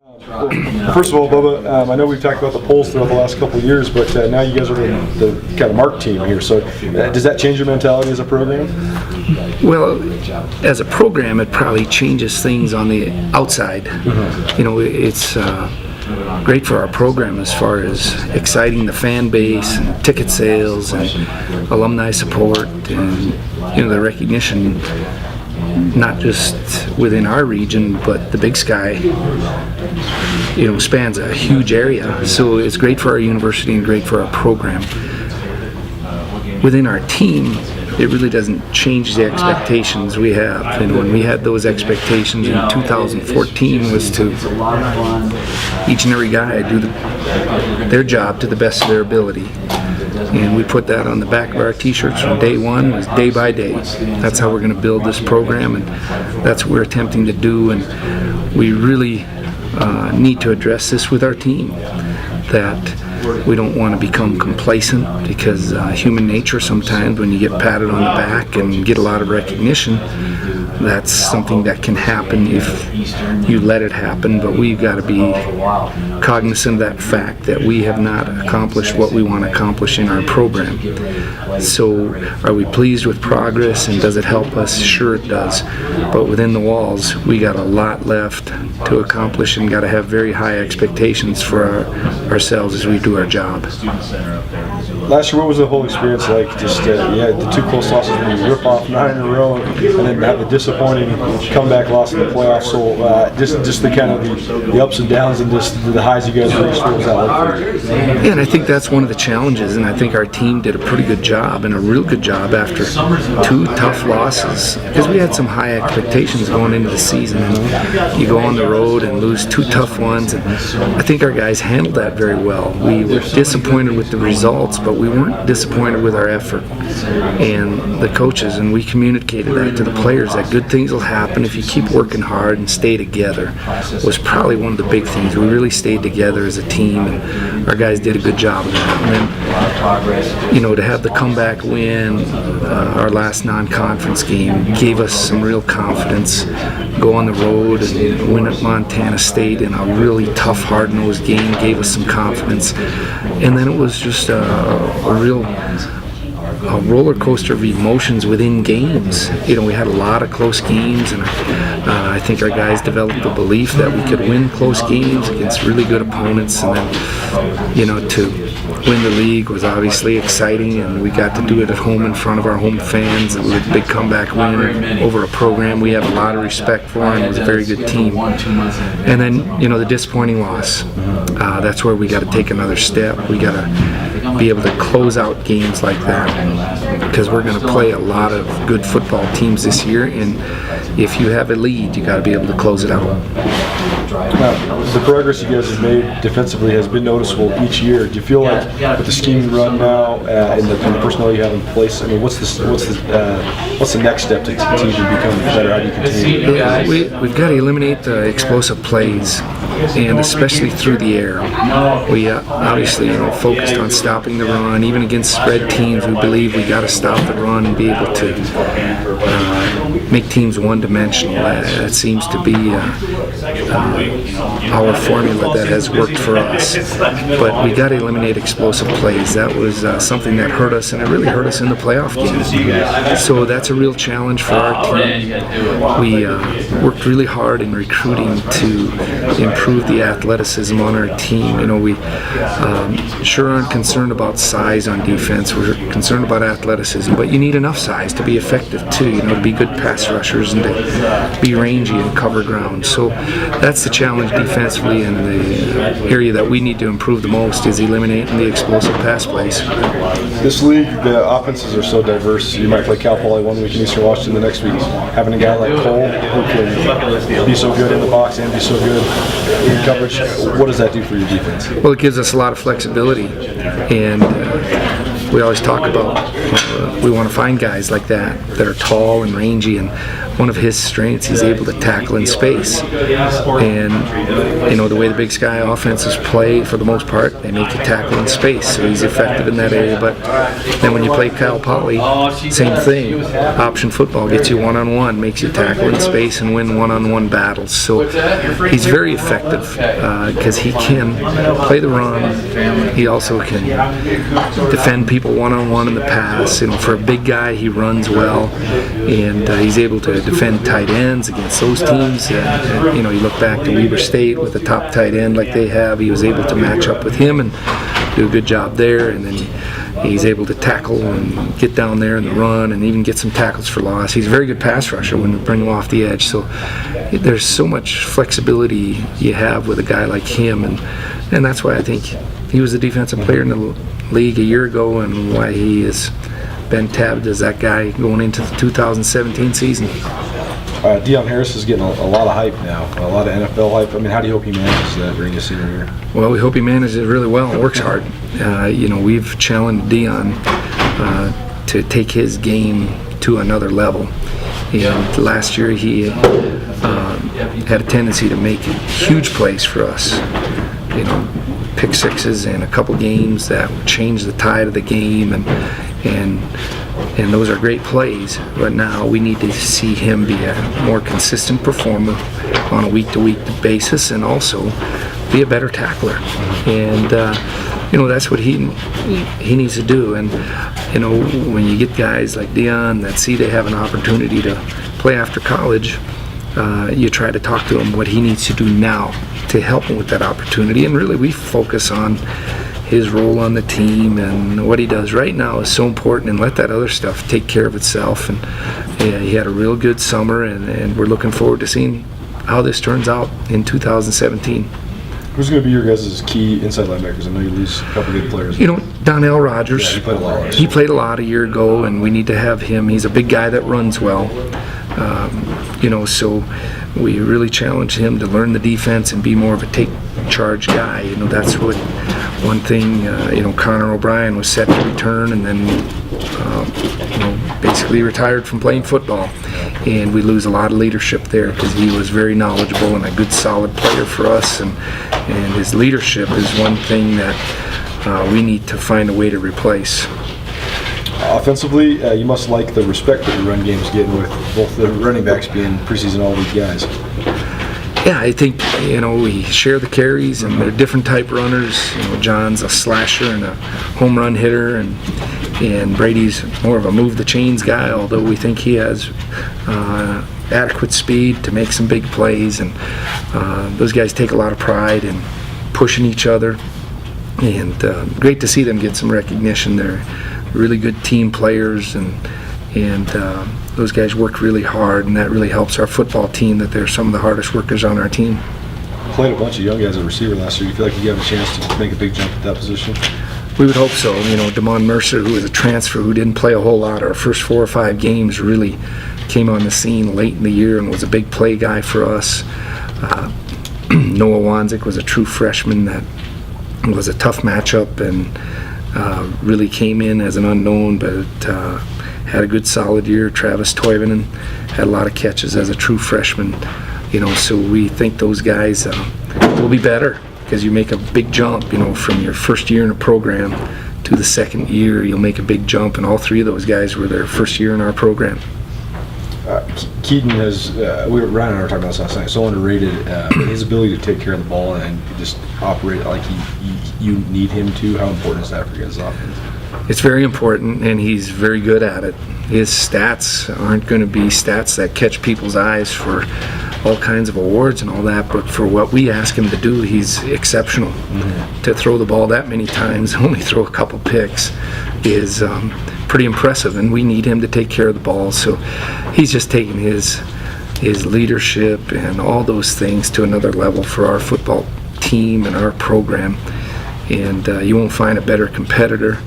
Well, first of all, Bubba, I know we've talked about the polls throughout the last couple of years, but now you guys are the kind of mark team here. So does that change your mentality as a program? Well, as a program, it probably changes things on the outside. You know, it's great for our program as far as exciting the fan base and ticket sales and alumni support and, you know, the recognition, not just within our region, but the Big Sky, you know, spans a huge area. So it's great for our university and great for our program. Within our team, it really doesn't change the expectations we have. And when we had those expectations in 2014 was to each and every guy do their job to the best of their ability. And we put that on the back of our t-shirts from day one, was day by day. That's how we're going to build this program, and that's what we're attempting to do. And we really need to address this with our team, that we don't want to become complacent, because human nature sometimes, when you get patted on the back and get a lot of recognition, that's something that can happen if you let it happen. But we've got to be cognizant of that fact that we have not accomplished what we want to accomplish in our program. So are we pleased with progress, and does it help us? Sure it does. But within the walls, we got a lot left to accomplish, and got to have very high expectations for ourselves as we do our job. Last year, what was the whole experience like? Just you had the two close losses, and you rip off 9 in a row, and then have the disappointing comeback loss in the playoffs. So just the kind of the ups and downs and just the highs you guys reached. What was that like for you? Yeah, and I think that's one of the challenges, and I think our team did a pretty good job, and a real good job after 2 tough losses, because we had some high expectations going into the season. And you go on the road and lose 2 tough ones, and I think our guys handled that very well. We were disappointed with the results, but we weren't disappointed with our effort and the coaches, and we communicated that to the players, that good things will happen if you keep working hard and stay together. Was probably one of the big things. We really stayed together as a team, and our guys did a good job of that. And then, you know, to have the comeback win, our last non-conference game, gave us some real confidence. Go on the road and win at Montana State in a really tough, hard-nosed game, gave us some confidence. And then it was just a real roller coaster of emotions within games. You know, we had a lot of close games, and I think our guys developed the belief that we could win close games against really good opponents. And then, you know, to win the league was obviously exciting, and we got to do it at home in front of our home fans. It was a big comeback win over a program we have a lot of respect for, and it was a very good team. And then, you know, the disappointing loss. That's where we got to take another step. We got to be able to close out games like that, because we're going to play a lot of good football teams this year, and if you have a lead, you got to be able to close it out. Now, the progress you guys have made defensively has been noticeable each year. Do you feel like with the scheme you run now and the personnel you have in place, I mean, what's the next step to continue to become better? How do you continue? We've got to eliminate the explosive plays, and especially through the air. We obviously, you know, focused on stopping the run. Even against spread teams, we believe we got to stop the run and be able to make teams one-dimensional. That seems to be our formula that has worked for us. But we got to eliminate explosive plays. That was something that hurt us, and it really hurt us in the playoff game. So that's a real challenge for our team. We worked really hard in recruiting to improve the athleticism on our team. You know, we sure aren't concerned about size on defense. We're concerned about athleticism, but you need enough size to be effective too, you know, to be good pass rushers and to be rangy and cover ground. So that's the challenge defensively, and the area that we need to improve the most is eliminating the explosive pass plays. This league, the offenses are so diverse. You might play Cal Poly one week and Eastern Washington the next week. Having a guy like Cole who can be so good in the box and be so good in coverage, what does that do for your defense? Well, it gives us a lot of flexibility, and we always talk about we want to find guys like that are tall and rangy, and one of his strengths, he's able to tackle in space. And, the way the Big Sky offenses play, for the most part, they make you tackle in space. So he's effective in that area. But then when you play Cal Poly, same thing. Option football gets you one-on-one, makes you tackle in space and win one-on-one battles. So he's very effective because he can play the run. He also can defend people one-on-one in the pass. For a big guy, he runs well, and he's able to defend tight ends against those teams. You look back to Weber State with the top tight end like they have. He was able to match up with him and do a good job there, and then he's able to tackle and get down there in the run and even get some tackles for loss. He's a very good pass rusher when we bring him off the edge. So there's so much flexibility you have with a guy like him, and that's why I think he was the defensive player in the league a year ago, and why he has been tabbed as that guy going into the 2017 season. Deion Harris is getting a lot of hype now, a lot of NFL hype. I mean, how do you hope he manages that during his senior year? Well, we hope he manages it really well and works hard. We've challenged Deion to take his game to another level. And last year he had a tendency to make huge plays for us. Pick sixes in a couple games that changed the tide of the game, and those are great plays, but now we need to see him be a more consistent performer on a week-to-week basis, and also be a better tackler. And that's what he needs to do. And when you get guys like Deion that see they have an opportunity to play after college, you try to talk to him what he needs to do now to help him with that opportunity. And really, we focus on his role on the team, and what he does right now is so important, and let that other stuff take care of itself. And he had a real good summer, and we're looking forward to seeing how this turns out in 2017. Who's going to be your guys' key inside linebackers? I know you lose a couple good players. Donnell Rogers. Yeah, he played a lot. He played a lot a year ago, and we need to have him. He's a big guy that runs well. So we really challenge him to learn the defense and be more of a take charge guy. That's what one thing. Connor O'Brien was set to return, and then basically retired from playing football, and we lose a lot of leadership there because he was very knowledgeable and a good solid player for us, and his leadership is one thing that we need to find a way to replace. Offensively, you must like the respect that your run game is getting with both the running backs being preseason all-league guys. Yeah, I think, we share the carries, and they're different type runners. John's a slasher and a home run hitter, and Brady's more of a move the chains guy, although we think he has adequate speed to make some big plays. And those guys take a lot of pride in pushing each other, and great to see them get some recognition. They're really good team players, and those guys work really hard, and that really helps our football team, that they're some of the hardest workers on our team. Played a bunch of young guys at receiver last year. You feel like you have a chance to make a big jump at that position? We would hope so. Damon Mercer, who was a transfer who didn't play a whole lot, our first 4 or 5 games, really came on the scene late in the year and was a big play guy for us. Noah Wanzik was a true freshman that was a tough matchup, and really came in as an unknown, but had a good solid year. Travis Toivonen had a lot of catches as a true freshman. So we think those guys will be better, because you make a big jump, from your first year in a program to the second year. You'll make a big jump, and all 3 of those guys were their first year in our program. Keaton has, Ryan and I were talking about this last night, so underrated. His ability to take care of the ball and just operate like you need him to. How important is that for you guys' offense? It's very important, and he's very good at it. His stats aren't going to be stats that catch people's eyes for all kinds of awards and all that, but for what we ask him to do, he's exceptional. Mm-hmm. To throw the ball that many times, only throw a couple picks, is pretty impressive, and we need him to take care of the ball. So he's just taking his leadership and all those things to another level for our football team and our program. And you won't find a better competitor.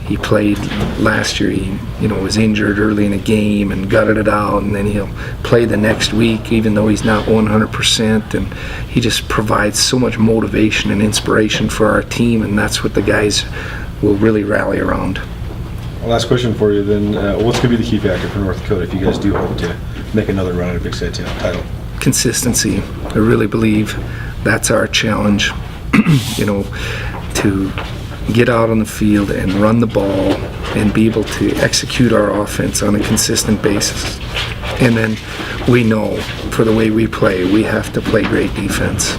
He played last year. He was injured early in a game and gutted it out, and then he'll play the next week even though he's not 100%, and he just provides so much motivation and inspiration for our team, and that's what the guys will really rally around. Last question for you then. What's going to be the key factor for North Dakota if you guys do hope to make another run at a Big Sky title? Consistency. I really believe that's our challenge, to get out on the field and run the ball and be able to execute our offense on a consistent basis. And then we know, for the way we play, we have to play great defense.